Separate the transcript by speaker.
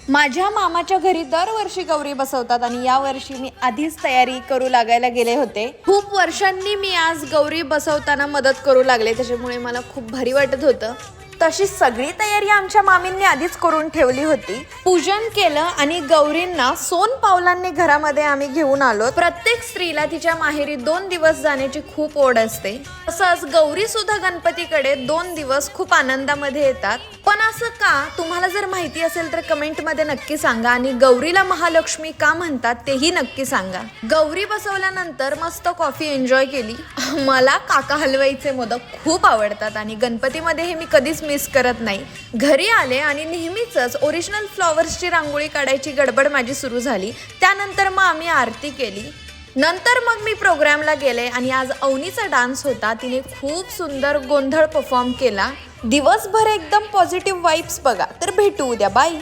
Speaker 1: माझ्या मामाच्या घरी दरवर्षी गौरी बसवतात आणि या वर्षी मी आधीच तयारी करू लागायला गेले होते. खूप वर्षांनी मी आज गौरी बसवताना मदत करू लागले, त्याच्यामुळे मला खूप भारी वाटत होतं. तशी सगळी तयारी आमच्या मामींनी आधीच करून ठेवली होती. पूजन केलं आणि गौरींना सोन पावलांनी घरामध्ये आम्ही घेऊन आलो. प्रत्येक स्त्रीला तिच्या माहेरी 2 दिवस जाण्याची खूप ओढ असते. तसंच गौरी सुद्धा गणपतीकडे 2 दिवस खूप आनंदामध्ये येतात. पण असं का, तुम्हाला जर माहिती असेल तर कमेंटमध्ये नक्की सांगा. आणि गौरीला महालक्ष्मी का म्हणतात तेही नक्की सांगा. गौरी बसवल्यानंतर मस्त कॉफी एन्जॉय केली. मला काका हलवाईचे मोदक खूप आवडतात आणि गणपतीमध्ये हे मी कधीच मिस करत नाही. घरी आले आणि नेहमीच ओरिजिनल फ्लॉवर्सची रांगोळी काढायची गडबड माझी सुरू झाली. त्यानंतर मग आम्ही आरती केली. नंतर मग मी प्रोग्रामला गेले आणि आज अवनीचा डान्स होता. तिने खूप सुंदर गोंधळ परफॉर्म केला. दिवसभर एकदम पॉझिटिव्ह वाइब्स बघा. तर भेटू उद्या. बाय.